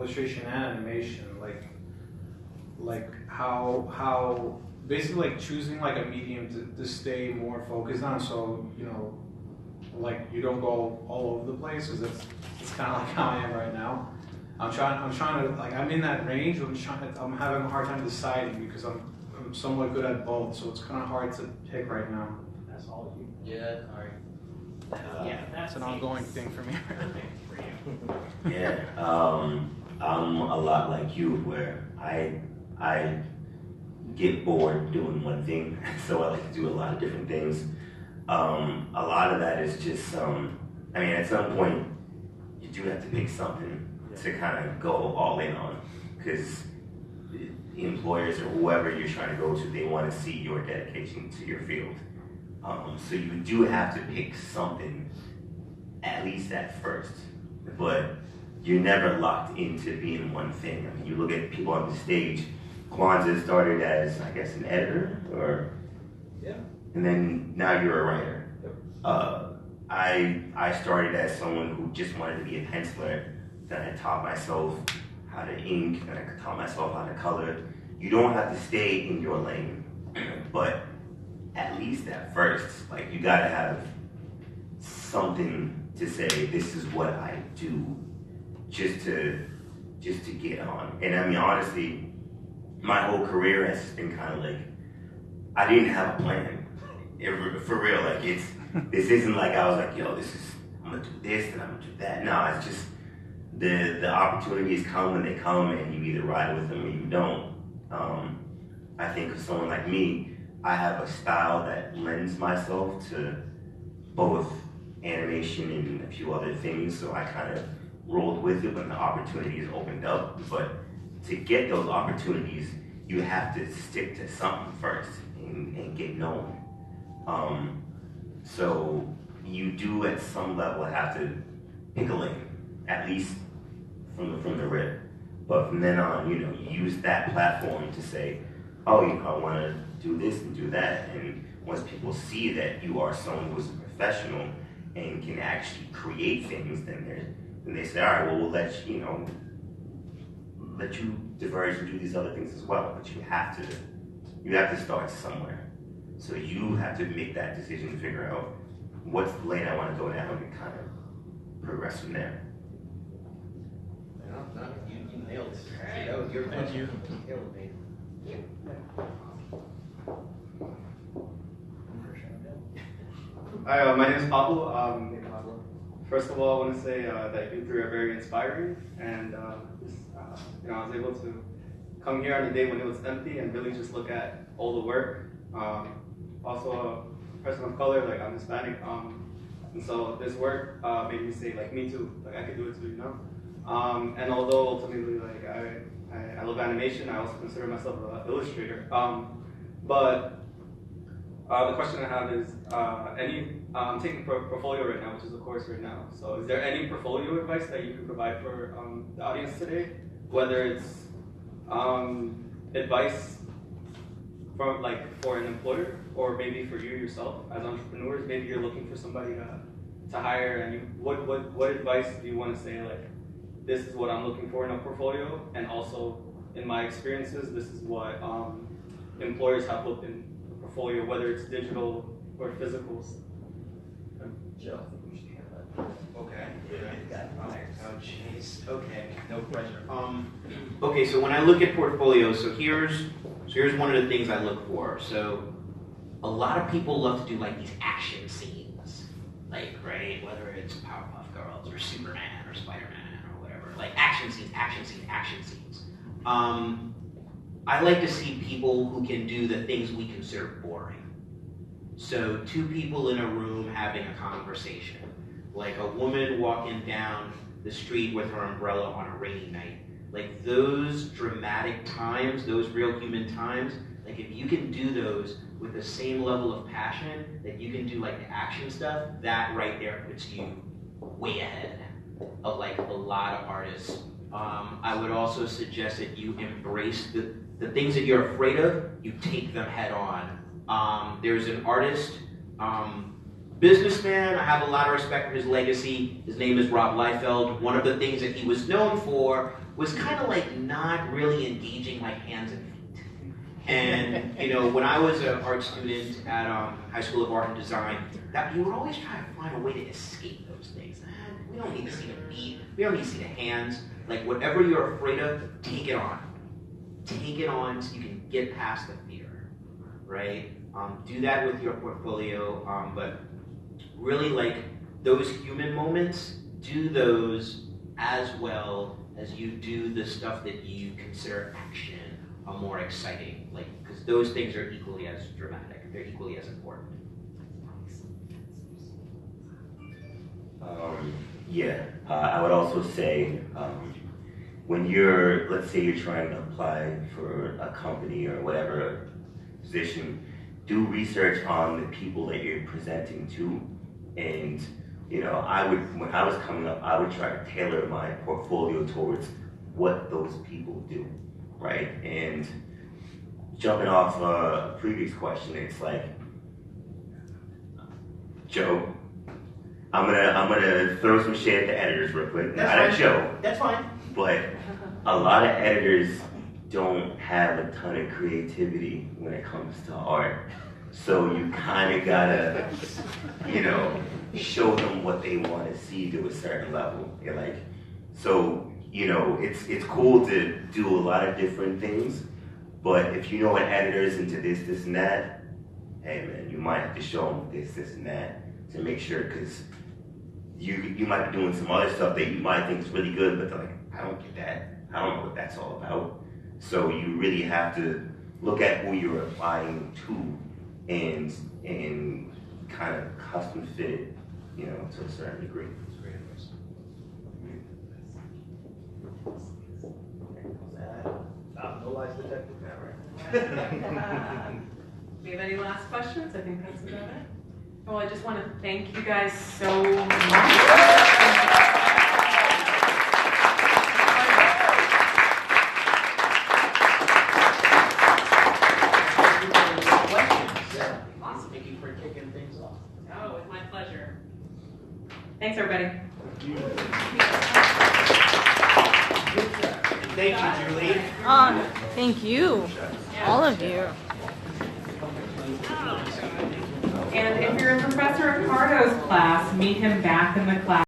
illustration and animation, like how basically like choosing like a medium to stay more focused on, so you know, like you don't go all over the place, because it's kind of like how I am right now. I'm trying to, like, I'm in that range. I'm having a hard time deciding because I'm somewhat good at both, so it's kind of hard to pick right now. That's all you. Yeah, all right. Yeah, That's an ongoing thing for me. Yeah, I'm a lot like you, where I get bored doing one thing, so I like to do a lot of different things. A lot of that is just, I mean, at some point, you do have to pick something to kind of go all in on, because the employers or whoever you're trying to go to, they want to see your dedication to your field. So you do have to pick something, at least at first, but you're never locked into being one thing. I mean, you look at people on the stage. Kwanza started as, I guess, an editor, or and then now you're a writer. I started as someone who just wanted to be a penciler. Then I taught myself how to ink, and I taught myself how to color. You don't have to stay in your lane, but at least at first, like, you gotta have something to say, this is what I do, just to get on. And I mean, honestly, my whole career has been kind of like, I didn't have a plan. For real, like, this isn't like I was like, yo, I'm gonna do this and I'm gonna do that. No, it's just the opportunities come when they come, and you either ride with them or you don't. I think of someone like me, I have a style that lends myself to both animation and a few other things, so I kind of rolled with it when the opportunities opened up. But to get those opportunities, you have to stick to something first and get known. So you do at some level have to pick a lane, at least from the rip. But from then on, you know, you use that platform to say, oh, you know, I want to do this and do that. And once people see that you are someone who's a professional and can actually create things, then they say, all right, well, we'll let you diverge and do these other things as well. But you have to start somewhere. So you have to make that decision to figure out what's the lane I want to go down and kind of progress from there. No, you nailed it. See, that was your question. Thank you. Killed me. Hi, my name is Pablo. First of all, I want to say that you three are very inspiring, and you know, I was able to come here on a day when it was empty and really just look at all the work. Also, a person of color, like, I'm Hispanic, and so this work made me say, like, me too, like, I could do it too, you know. And although ultimately, like, I love animation, I also consider myself an illustrator. But the question I have is, I'm taking portfolio right now, which is a course right now. So is there any portfolio advice that you can provide for the audience today? Whether it's advice from, like, for an employer, or maybe for you yourself as entrepreneurs. Maybe you're looking for somebody to hire, and what advice do you want to say, like, this is what I'm looking for in a portfolio, and also in my experiences, this is what employers have looked in a portfolio, whether it's digital or physicals. Joe, I think we should handle that. Okay. Oh, jeez. Okay, no pressure. Okay, so when I look at portfolios, so here's one of the things I look for. So a lot of people love to do, like, these action scenes, like, right, whether it's Powerpuff Girls or Superman or Spider-Man or whatever, like action scenes. I like to see people who can do the things we consider boring. So 2 people in a room having a conversation, like a woman walking down the street with her umbrella on a rainy night. Like, those dramatic times, those real human times, like, if you can do those with the same level of passion that you can do, like, the action stuff, that right there puts you way ahead of, like, a lot of artists. I would also suggest that you embrace the things that you're afraid of, you take them head on. There's an artist Businessman, I have a lot of respect for his legacy. His name is Rob Liefeld. One of the things that he was known for was kind of like not really engaging like hands and feet. And you know, when I was an art student at High School of Art and Design, that you would always try to find a way to escape those things. We don't need to see the feet. We don't need to see the hands. Like whatever you're afraid of, take it on. Take it on so you can get past the fear, right? Do that with your portfolio, but really like those human moments, do those as well as you do the stuff that you consider action more exciting, like, because those things are equally as dramatic, they're equally as important. I would also say when you're, let's say you're trying to apply for a company or whatever position, do research on the people that you're presenting to. And you know, when I was coming up, I would try to tailor my portfolio towards what those people do, right? And jumping off a previous question, it's like, Joe, I'm gonna throw some shade at the editors real quick. That's Not fine. at Joe. That's fine. But a lot of editors don't have a ton of creativity when it comes to art. So you kind of gotta, you know, show them what they want to see to a certain level. You're like, so, you know, it's cool to do a lot of different things, but if you know an editor's into this, and that, hey man, you might have to show them this, and that to make sure, because you might be doing some other stuff that you might think is really good, but they're like, I don't get that. I don't know what that's all about. So you really have to look at who you're applying to and kind of custom fit it, you know, to a certain degree. That's great advice. No lies detected now, right? Do you have any last questions? I think that's about it. Well, I just want to thank you guys so much. Thank you for kicking things off. Oh, it's my pleasure. Thanks, everybody. Thank you, Julie. Thank you, all of you. And if you're a professor in Pardo's class, meet him back in the class.